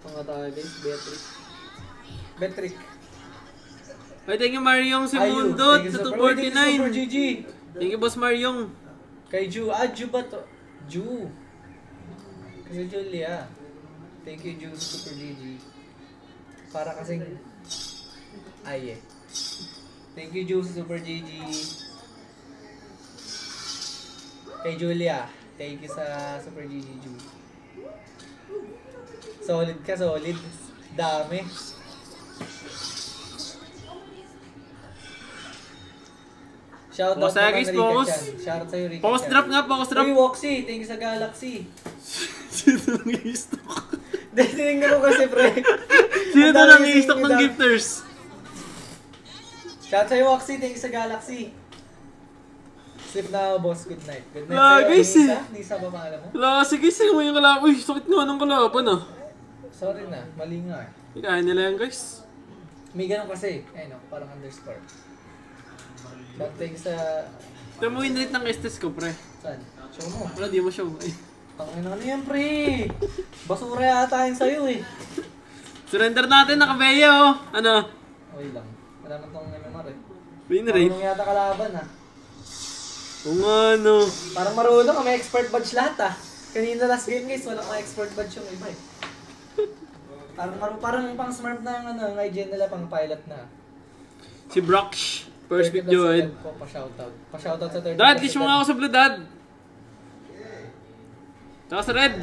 Mga tayo guys, Betrick. Ay, thank you Mariong si Mundot sa 249. Super GG. Thank you Boss Mariong. Kay Ju. Ju ba to? Ju. Kasi Julia. Thank you Ju sa Super GG. Para kasing... Ay eh. Thank you Ju sa Super GG. Kay Julia. Thank you sa Super GG Ju. Solid ka, solid. Dami. Shoutout Focus naman guys, na Rica focus. Chan. Shoutout sa'yo Rica Focus Chan. drop nga, focus drop. Uy, Woxy. Thank you sa Galaxy. Sino nang i-stock? Tinignan ko kasi, pre. Sino nang i-stock ng gifters? Shoutout sa'yo, Woxy. Thank you sa Galaxy. Sleep na, boss. Good night. Good night Lagay sa'yo. si- Nisa ba pangalan mo? Wala, sige, sige mo yung kalaban. Uy, sakit nga ng kalaban ah. Sorry na. Mali nga eh. Ikain nila yan guys. May ganun kasi. Ayun, parang underscore. Shoutout thank you sa... Ito mo win rate ng Estes ko, pre. Saan? Show mo. Wala, di mo show. Ay. Tangin na yan, pre. Basura yata yun sa'yo eh. Surrender natin, nakabeya oh. Ano? Okay lang. Wala naman tong MMR eh. Win rate. Marunong yata kalaban ah. O nga no. Parang marunong ka, may expert badge lahat ah. Kanina last game guys, walang mga expert badge yung iba eh. Parang pang smart na ang ano, ang IGN nila pang pilot na. Si Brocksh. First pick Joed. Pa-shoutout. Pa-shoutout sa 30. Dad, list mo nga ako sa blue, Dad. Tsaka sa red.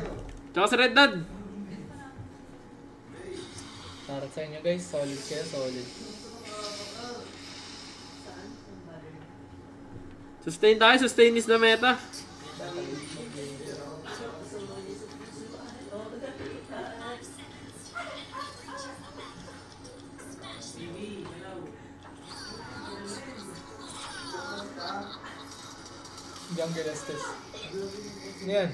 Tsaka sa red, Dad. Shoutout sa inyo guys, solid kayo, solid. Sustain tayo, sustain is the meta. Jungle Estes. Ano yan?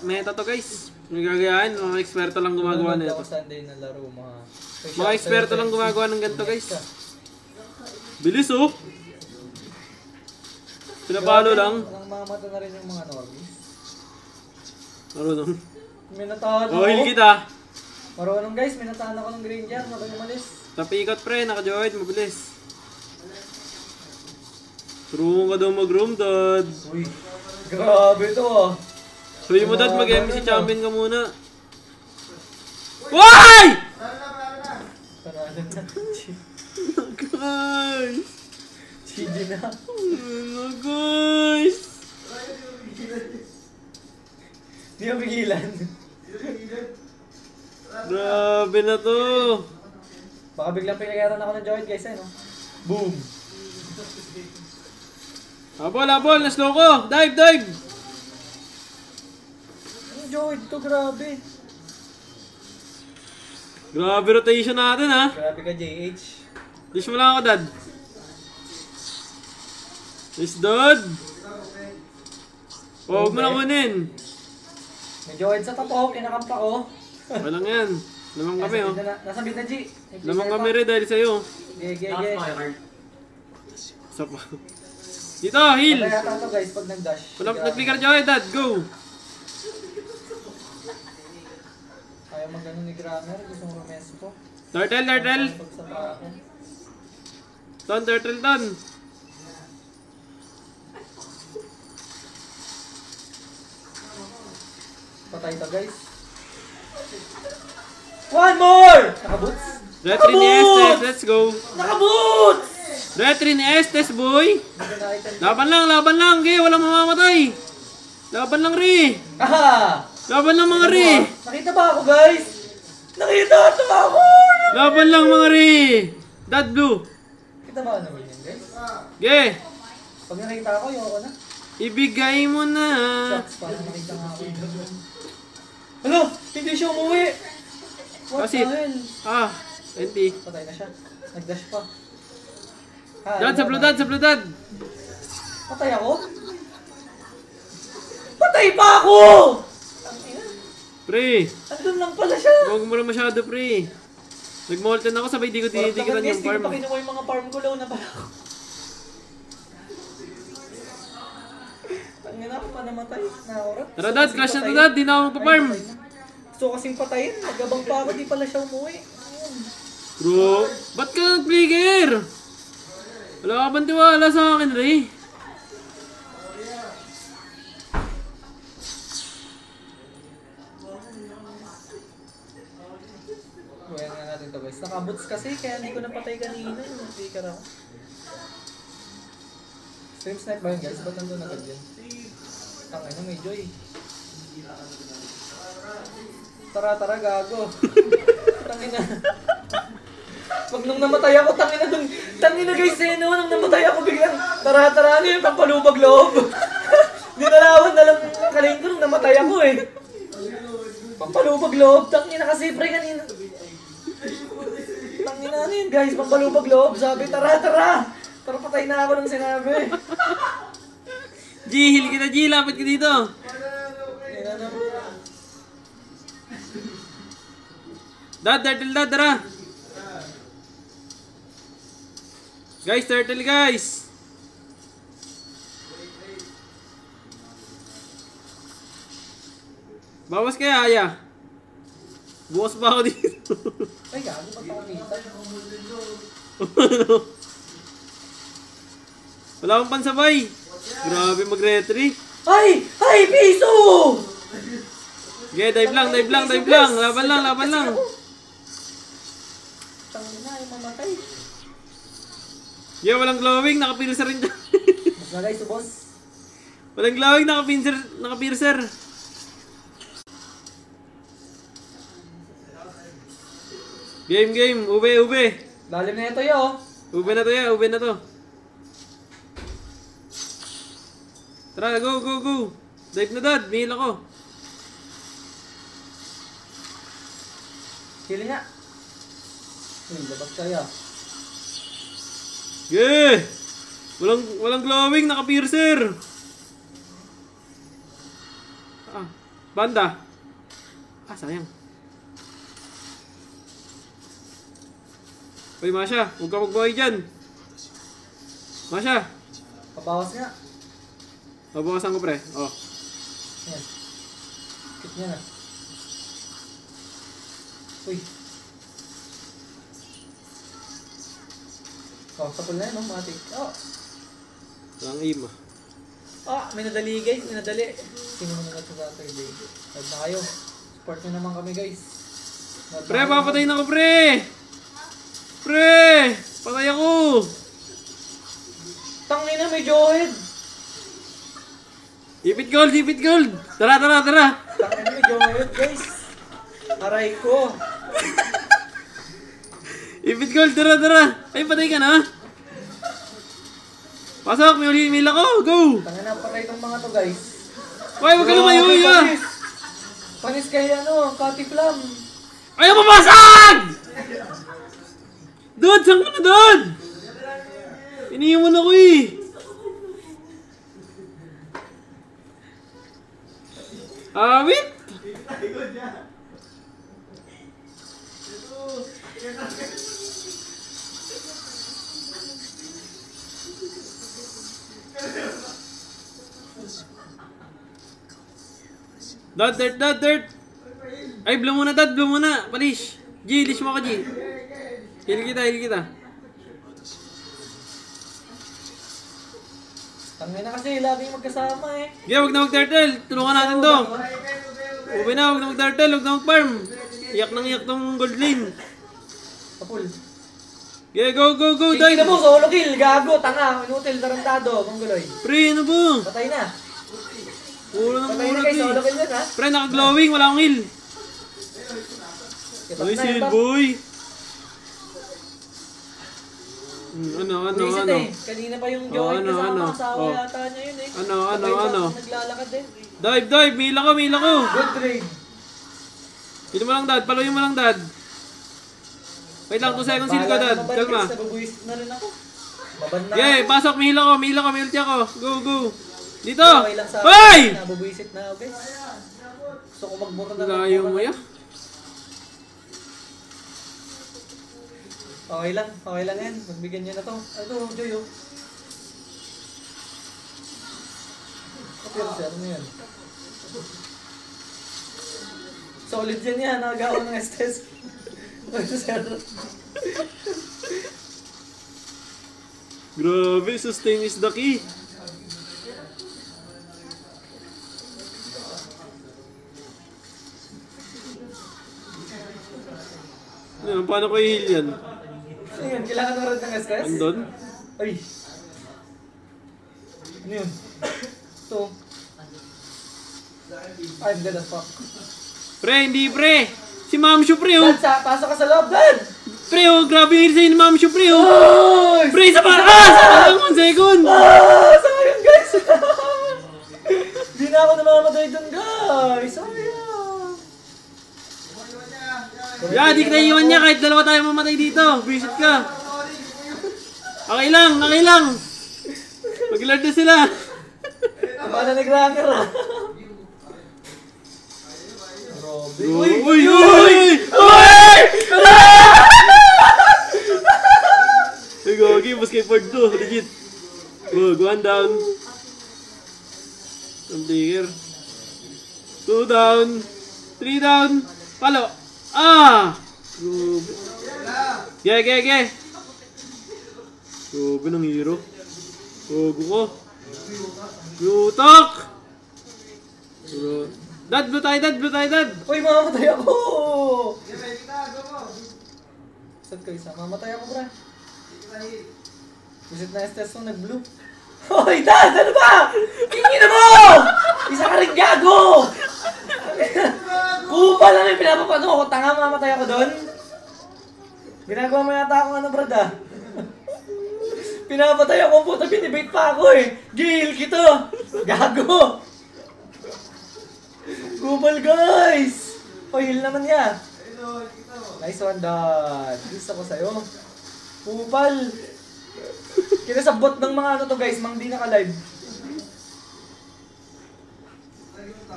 Meta to guys. May gagayahin, mga eksperto lang gumagawa nito. Sunday na laro, Mga eksperto lang gumagawa ng ganito guys. Bilis oh. Pinapalo lang. Walang mamata na rin yung mga normies. Marunong. Minatahan Oh, heal kita. Marunong guys, minatahan ako ng green jar, mabay umalis. Tapikot pre, naka-joid, mabilis. Turungan ka daw mag-room, Dad. Uy, grabe to ah. Sabi mo, Dad, mag-MC champion ka muna. Why? Panalo na. Guys! GG na. Ano, guys? Hindi ka pigilan. Grabe na to. Baka biglang pinagaran ako ng joint guys eh no. Boom! Habol, na-slow ko. Dive, dive. Ang joint to, grabe. Grabe rotation natin, ha. Grabe ka JH. Dish mo lang ako, Dad. Nice, Dad. Huwag mo na kunin. May joint sa top oh, kinakampa ko. Walang yan. Lamang kami, oh. Nasa mid na G. Lamang kami rin dahil sa'yo. Ge. Stop. Dito, heal. Patay yata to guys pag nag-dash. Nag-flicker dyan, Dad. Go. Ayaw mag-ano ni Grammar, gusto mong rumespo. Turtle. Turtle. Patay to guys. One more! Nakaboots? Retry ni Estes, let's go. Nakaboots! Retry ni Estes, boy. Laban lang. Okay, walang mamamatay. Laban lang, Ri. Aha! Laban lang, mga Ri. Nakita ba ako guys? Nakita ako! Laban lang, mga Ri. Dad blue. Nakita ba ako naman yan guys? Okay. Pag nakita ako, yung ako na. Ibigay mo na. Shucks, parang nakita nga ako. Hala! Hindi siya umuwi! What Kasi, the hell? NT. Patay na siya. Nag-dash pa. Dad, sa blue, Dad. Patay ako? Patay pa ako! Pre. Andun lang pala siya. Huwag mo na masyado, pre. Nag-molten ako, sabay di ko tinitigilan yung farm. Hindi ko pa kinuha yung mga farm ko, low na pala ako. Tangina ako, ka namatay. Nakurat. Tara dad, crash na to dad. Di na ako magpa-farm. Gusto ko kasing patayin. Nagabang pa ako. Di pala siya umuwi. Ayun. Bro, ba't ka nag-trigger? Wala ka bang tiwala sa akin, Ray? Buhayan nga natin to guys. Nakabots kasi kaya hindi ko napatay kanina. Speaker ako. Stream snipe ba yun guys? Ba't nandun agad yun? Tangay na may joy. Tara gago. Tangin na. Pag nung namatay ako, tangin na dun. Tangin na guys eh, no? Nung namatay ako biglang tara ano yung pampalubag loob. Dinalawan na lang kalain ko nung namatay ako eh. Pampalubag loob. Tangin na kasi pre kanina. Tangin na ano yun guys, pampalubag loob. Sabi tara. Tara patay na ako nung sinabi. G, heal kita G, lapit ka dito. Dad, turtle dad, tara. Guys, turtle guys. Bawas kaya, Aya. Bukas pa ako dito. Ay gago, ba't ako kita? Wala akong pansabay. Grabe mag-retry. Ay! Piso! Okay, dive lang. Laban lang. Tangin na, ay mamatay. Yeah, walang glowing, naka-piercer rin dyan. Mas na guys, boss. Walang glowing, naka-piercer. Game, ube. Lalim na ito yo. Ube na to. Tara, go. Dive na dad, may heal ako. Hili nga. Labas kaya. Yeah! Walang glowing, naka-piercer. Banda. Sayang. Uy, Masha, huwag ka magbuhay dyan. Masha. Pabawas nga. Mabawasan ko pre. Yan. Kit niya na. Uy. Sapul na yun, no? Matik. Walang aim may nadali guys, Sino mo na sa Saturday? Tag na kayo. Support nyo naman kami guys. Pre, papatayin ako pre! Pre! Patay ako! Tangin na, may Johead! Ipit gold! Tara! Tangin na, may Johead guys! Aray ko! Ipit gold, tara! Ay, patay ka na! Pasok, may uli ako! Go! Tangin na, patay itong mga to guys. Why, wag ka lumayo ya! Panis kay Kati Flam! Ayaw papasag! Dude, saan ka na dude? Iniiwan ako eh! Awit! Dad! Ay, blow muna dad, Palish! G, lish mo ka G! Heal kita! Tangin na kasi, laging magkasama eh. Yeah, wag na mag-turtle! Tulungan natin to! Ube na, wag na mag-turtle, wag na mag-farm! Iyak tong gold lane! Kapul. Yeah, go, Dive! dive! Tingnan mo, solo kill, gago, tanga, inutil, tarantado, mongoloy. Pre, ano ba? Patay na. Puro na Patay na guys, solo kill yun ha. Pre, naka-glowing, wala akong heal! Uy, seal boy! Ano? Kanina pa yung Joey kasama, asawa yata niya yun eh. Ano? Naglalakad eh. Dive! May heal ako! Good trade. Pilo mo lang dad, paluin mo lang dad. Wait lang, 2 seconds heal ko dad, kalma. Nababuisit na rin ako. Baban na. Yeah, pasok, may heal ako, may ulti ako. Go! Dito! Okay lang sa akin. Hoy! Nababuisit na ako guys. Gusto ko magmura na. Layo mo ya. Okay lang yan. Magbigyan niya na to. Ano, Joy oh. Piercer, ano yan? Solid yan yan, nagawa ng Estes. Piercer. Grabe, sustain is the key. Ano, paano ko i-heal yan? Ano yun? Kailangan mo rin ng Estes? Andun? Ay! Ano yun? Ito. I'm dead as fuck. Pre, hindi pre! Si Ma'am Shu pre, oh! Dad, pasok ka sa loob, Dad! Pre, oh! Grabe yung heal sa'yo ni Ma'am Shu pre, oh! Ay! Pre, isa pa! Sayang 1 second! Sayang, guys! Di na ako namamatay dun, guys! Sayang! Yeah, di kita iwan niya kahit dalawa tayo mamatay dito. Visit ka. Okay lang, okay lang. Mag-lord na sila. Paano nag-ranker, ah? Robby. Uy! Uy! Uy! Uy, gogi, mas kay Ford to. Legit. Go, 1 down. Some player. 2 down. 3 down. Palo. Ah! Grabe. Ge. Grabe ng hero. Gogo ko. Yutok! Dad, blue tayo, dad! Uy, mamamatay ako! Saan kayo isa? Mamatay ako, bra. Visit na Estes mo, nag-blue. Hoy, Dad! Ano ba? Kingin mo! Isa ka rin gago! Kupa lang yung pinapapano ko. Tanga, mamatay ako doon. Ginagawa mo yata akong ano, brad, ah. Pinapatay ako, puta, binibait pa ako eh. Gil, kita! Gago! Kupal, guys! O, heal naman niya. Nice one, Dad. Gusto ko sa'yo. Kupal! Kinasabot ng mga ano to, guys, mang di naka-live.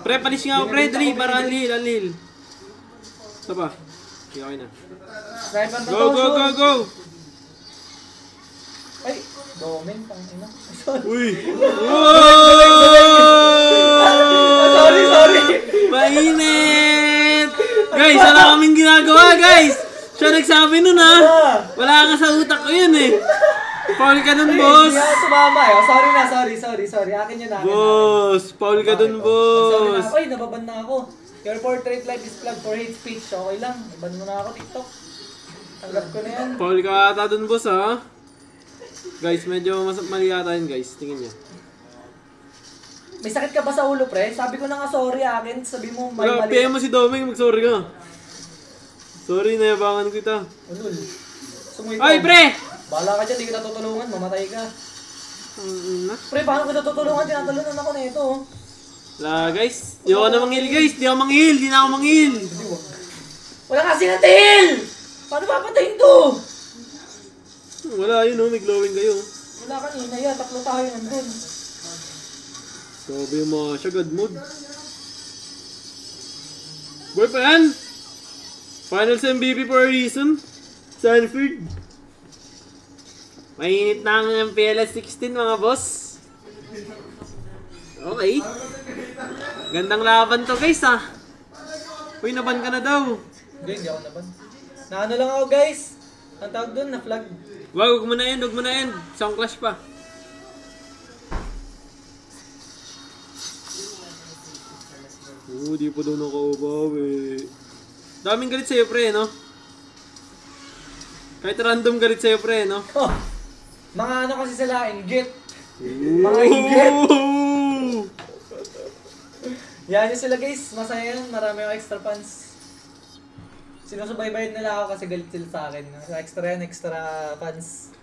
Pre, panis nga ako, pre. Dali, para unheal. Ito pa. Okay na. Sniper na Go, to, go, go, go! Ay, domen, tangina. Sorry. Uy! Sorry. Mainit! Guys, wala kaming ginagawa, guys! Siya nagsabi nun, ha? Wala ka sa utak ko yun, eh. Paul ka dun, boss! Hindi ako tumama, eh. Oh, sorry. Akin yun, akin. Boss! Paul ka dun, Sorry na boss! ako. Ay, nababan na ako. Your portrait life is flagged for hate speech. Okay lang. Iban mo na ako, TikTok. Tanggap ko na yan. Paul ka ata dun, boss, ha? Guys, medyo mali ata yun, guys. Tingin niya. May sakit ka ba sa ulo, pre? Sabi ko na nga sorry akin. Sabi mo may Wala, mali. PM mo si Doming, mag-sorry ka. Sorry, nayabangan kita. Ulul. Sumuy Ay, pre! Bahala ka dyan, di kita tutulungan. Mamatay ka. Na. Pre, paano kita tutulungan? Tinatalunan ako na ito. Wala, guys. Di ako na manghil, guys. Di ako manghil. Di na ako manghil. Wala kasi ng tail! Paano papatayin to? Wala, yun, oh. May glowing kayo. Wala kanina yan. Tatlo tayo nandun. Grabe yung mga syagad mode. Boy pa yan! Finals MVP for a reason. Sanford. Mainit na ang PLS 16 mga boss. Okay. Gandang laban to, guys, ah. Uy, naban ka na daw. Hindi ako naban. Naano lang ako, guys. Ang tawag doon, na-flag. Wag mo na end, wag mo na end. Sound clash pa. Di pa daw nakaubawi. Daming galit sa'yo, pre, no? Kahit random galit sa'yo, pre, no? Oh, mga ano kasi sila, inggit. Mga inggit. Yan yung sila, guys. Masaya yan. Marami akong extra fans. Sinusubaybayan nila ako kasi galit sila sa akin. Extra fans.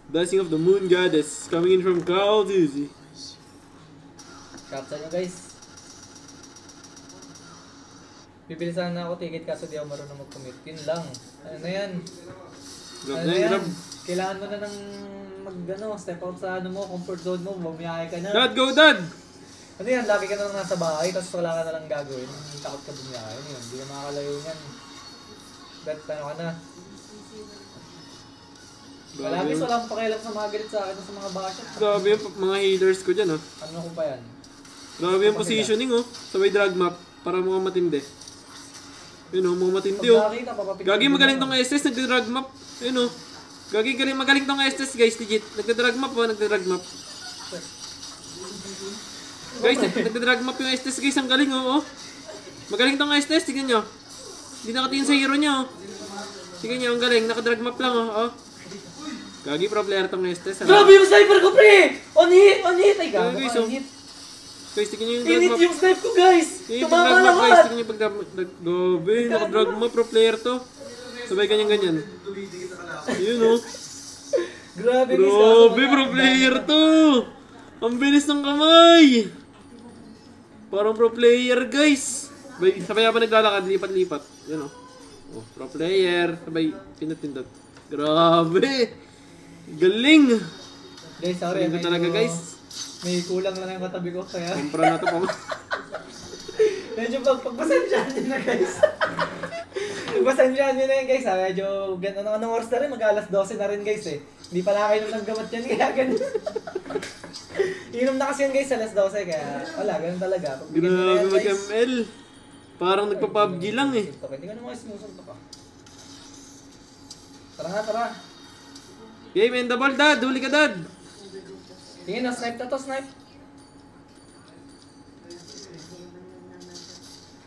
Blessing of the Moon Goddess coming in from Carl Dizzy. Kapsa nyo, guys. Bibili sana ako ticket kaso di ako marunong mag-commit. Yun lang. Ano na yan? Grab Ano na, yan? grab. Kailangan mo na ng step out sa ano mo, comfort zone mo, bumiyahe ka na. Dad, go, dad! Ano yan? Lagi ka na lang nasa bahay tapos wala ka na lang gagawin. Takot ka bumiyahe. Ano yun? Hindi ka makakalayo yan. Bet, ano ka na? Malagis walang pakialam sa mga galit sa akin sa mga basher. Grabe yung mga healers ko dyan, ah. Ano ko pa yan? Grabe yung positioning oh. Sabay drag map. Para mga matindi. Yun oh, mga matindi oh. Gagi magaling tong SS, nagda-drag map. Yun oh. Gagi magaling tong SS guys, legit. Nagda-drag map oh, nagda-drag map. Guys, nagda-drag map yung SS guys, ang galing oh. Magaling tong SS, tignan nyo. Hindi nakatingin sa hero nyo. Tignan nyo, ang galing, naka-drag map lang oh. Gagi pro player tong SS. Grabe yung sniper ko pre! On hit! Ay gago, guys, on hit. Guys, tignan nyo yung drag Init map. yung snipe ko guys! Tumama Guys, lahat! tignan nyo pag gabi, naka-drag map pro player to. Sabay ganyan. Yun oh. Grabe guys! Grabe pro player to. Ang bilis ng kamay. Parang pro player guys. Sabay pa naglalakad, lipat-lipat. Yan o. Oh, pro player. Sabay pindot-pindot. Grabe. Galing. Guys, sorry. Galing talaga guys. May kulang lang yung katabi ko. Kaya Kompra na to po. medyo pagpasensyaan nyo na guys. Pagpasensyaan nyo na yan guys. Medyo anong oras na rin? Mag-alas 12 na rin guys eh. Hindi pala kayo ng gamot yan. Kaya ganun. Inom na kasi yan guys alas 12. Kaya wala, ganun talaga. Grabe mag-ML. Parang nagpa-PUBG lang eh. Hindi ka naman sinusunto ka. Tara. Game and the ball dad. Huli ka dad. Tingin na, snipe na to, snipe.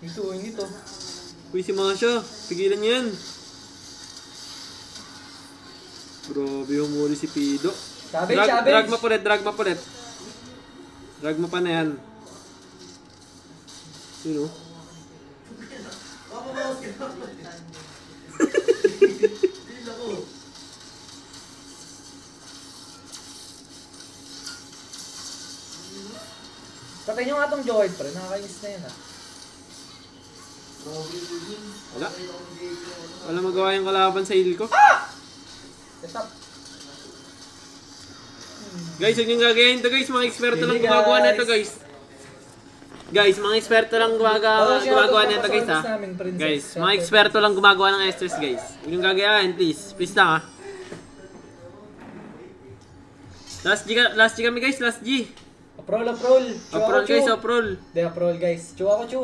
Ito. Uy, si Masha. Pigilan niyo yan. Grabe yung muli si Pido. Drag map ulit. Drag map pa na yan. Sino? Patay nyo nga itong Joyd, pre. Nakakainis na yan, ha. Wala magawa yung kalaban sa heal ko. Stop. Guys, huwag niyong gagayahin to guys. Mga eksperto lang gumagawa na ito guys. Guys, mga eksperto lang gumagawa na ito guys ha. Guys, mga eksperto lang gumagawa ng S3 guys. Huwag niyong gagayahin please. Please lang ha. Last G kami guys, last G. Aprol. Aprol guys, Aprol. Hindi, Aprol guys. Chu ako, Chu.